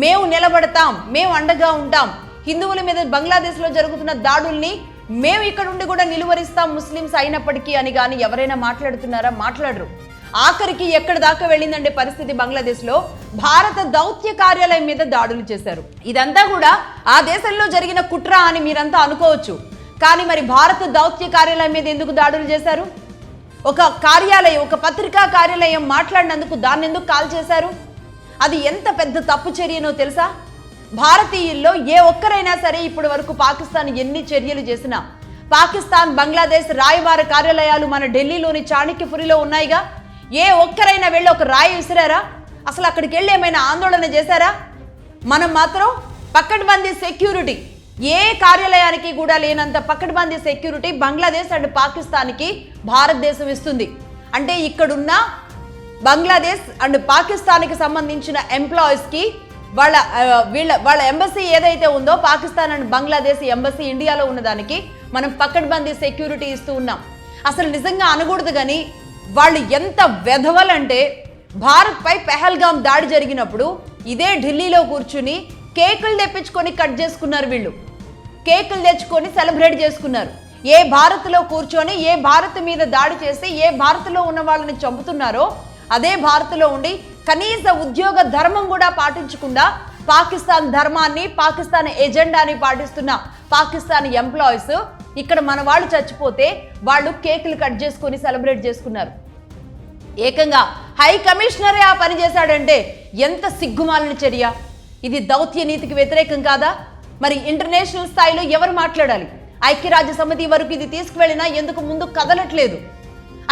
మేము నిలబడతాం, మేము అండగా ఉంటాం, హిందువుల మీద బంగ్లాదేశ్లో జరుగుతున్న దాడుల్ని మేము ఇక్కడ ఉండి కూడా నిలువరిస్తాం ముస్లిమ్స్ అయినప్పటికీ అని కానీ ఎవరైనా మాట్లాడుతున్నారా? మాట్లాడరు. ఆఖరికి ఎక్కడ దాకా వెళ్ళిందంటే పరిస్థితి బంగ్లాదేశ్లో భారత దౌత్య కార్యాలయం మీద దాడులు చేశారు. ఇదంతా కూడా ఆ దేశంలో జరిగిన కుట్ర అని మీరంతా అనుకోవచ్చు. కానీ మరి భారత దౌత్య కార్యాలయం మీద ఎందుకు దాడులు చేశారు? ఒక కార్యాలయం, ఒక పత్రికా కార్యాలయం మాట్లాడినందుకు దాన్ని ఎందుకు కాల్ చేశారు? అది ఎంత పెద్ద తప్పు చర్యనో తెలుసా? భారతీయుల్లో ఏ ఒక్కరైనా సరే ఇప్పటి వరకు పాకిస్తాన్ ఎన్ని చర్యలు చేసినా, పాకిస్తాన్ బంగ్లాదేశ్ రాయబార కార్యాలయాలు మన ఢిల్లీలోని చాణక్యపురిలో ఉన్నాయిగా, ఏ ఒక్కరైనా వెళ్ళి ఒక రాయి విసిరారా? అసలు అక్కడికి వెళ్ళి ఏమైనా ఆందోళన చేశారా? మనం మాత్రం పకడ్బందీ సెక్యూరిటీ, ఏ కార్యాలయానికి కూడా లేనంత పకడ్బందీ సెక్యూరిటీ బంగ్లాదేశ్ అండ్ పాకిస్తాన్కి భారతదేశం ఇస్తుంది. అంటే ఇక్కడున్న బంగ్లాదేశ్ అండ్ పాకిస్తాన్కి సంబంధించిన ఎంప్లాయీస్కి వాళ్ళ ఎంబసీ ఏదైతే ఉందో, పాకిస్తాన్ అండ్ బంగ్లాదేశ్ ఎంబసీ ఇండియాలో ఉన్నదానికి మనం పకడ్బందీ సెక్యూరిటీ ఇస్తూ ఉన్నాం. అసలు నిజంగా అనకూడదు కానీ వాళ్ళు ఎంత వెధవలంటే, భారత్పై పెహల్గాం దాడి జరిగినప్పుడు ఇదే ఢిల్లీలో కూర్చుని కేకులు తెప్పించుకొని కట్ చేసుకున్నారు. వీళ్ళు కేకులు తెచ్చుకొని సెలబ్రేట్ చేసుకున్నారు. ఏ భారత్లో కూర్చొని ఏ భారత్ మీద దాడి చేసి ఏ భారత్లో ఉన్న వాళ్ళని చంపుతున్నారో అదే భారత్లో ఉండి కనీస ఉద్యోగ ధర్మం కూడా పాటించకుండా పాకిస్తాన్ ధర్మాన్ని, పాకిస్తాన్ ఎజెండాని పాటిస్తున్న పాకిస్తాన్ ఎంప్లాయీస్ ఇక్కడ మన వాళ్ళు చచ్చిపోతే వాళ్ళు కేకులు కట్ చేసుకొని సెలబ్రేట్ చేసుకున్నారు. ఏకంగా హై కమిషనరే ఆ పని చేశాడంటే ఎంత సిగ్గుమాలిన చర్య! ఇది దౌత్య నీతికి వ్యతిరేకం కాదా? మరి ఇంటర్నేషనల్ స్థాయిలో ఎవరు మాట్లాడాలి? ఐక్యరాజ్య సమితి వరకు ఇది తీసుకువెళ్ళినా ఎందుకు ముందు కదలట్లేదు?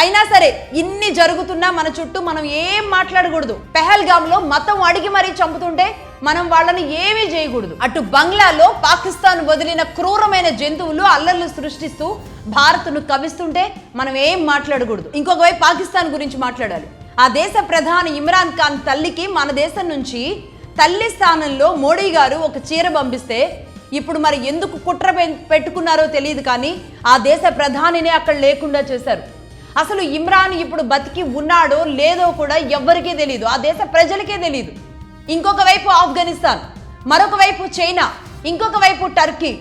అయినా సరే ఇన్ని జరుగుతున్నా మన చుట్టూ మనం ఏం మాట్లాడకూడదు. పెహల్గాంలో మతం అడిగి మరీ చంపుతుంటే మనం వాళ్ళని ఏమీ చేయకూడదు. అటు బంగ్లాలో పాకిస్తాన్ వదిలిన క్రూరమైన జంతువులు అల్లర్లు సృష్టిస్తూ భారత్ను కవిస్తుంటే మనం ఏం మాట్లాడకూడదు. ఇంకొక వైపు పాకిస్తాన్ గురించి మాట్లాడాలి. ఆ దేశ ప్రధాని ఇమ్రాన్ ఖాన్ తల్లికి మన దేశం నుంచి తల్లి స్థానంలో మోడీ గారు ఒక చీర పంపిస్తే ఇప్పుడు మరి ఎందుకు కుట్ర పెట్టుకున్నారో తెలియదు కానీ ఆ దేశ ప్రధానినే అక్కడ లేకుండా చేశారు. అసలు ఇమ్రాన్ ఇప్పుడు బతికి ఉన్నాడో లేదో కూడా ఎవ్వరికీ తెలియదు, ఆ దేశ ప్రజలకే తెలియదు. ఇంకొక వైపు ఆఫ్ఘనిస్తాన్, మరొక వైపు చైనా, ఇంకొక వైపు టర్కీ,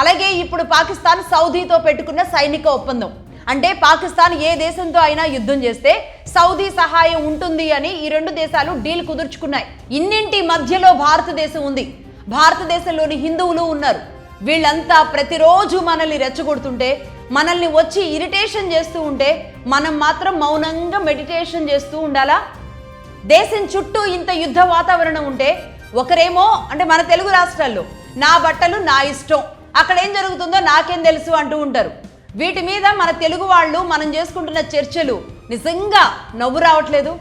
అలాగే ఇప్పుడు పాకిస్తాన్ సౌదీతో పెట్టుకున్న సైనిక ఒప్పందం. అంటే పాకిస్తాన్ ఏ దేశంతో అయినా యుద్ధం చేస్తే సౌదీ సహాయం ఉంటుంది అని ఈ రెండు దేశాలు డీల్ కుదుర్చుకున్నాయి. ఇన్నింటి మధ్యలో భారతదేశం ఉంది. భారతదేశంలోని హిందువులు ఉన్నారు. వీళ్ళంతా ప్రతిరోజు మనల్ని రెచ్చగొడుతుంటే, మనల్ని వచ్చి ఇరిటేషన్ చేస్తూ ఉంటే మనం మాత్రం మౌనంగా మెడిటేషన్ చేస్తూ ఉండాలా? దేశం చుట్టూ ఇంత యుద్ధ వాతావరణం ఉంటే ఒకరేమో అంటే మన తెలుగు రాష్ట్రాల్లో నా బట్టలు నా ఇష్టం, అక్కడ ఏం జరుగుతుందో నాకేం తెలుసు అంటూ ఉంటారు. వీటి మీద మన తెలుగు వాళ్ళు మనం చేసుకుంటున్న చర్చలు నిజంగా నవ్వు రావట్లేదు.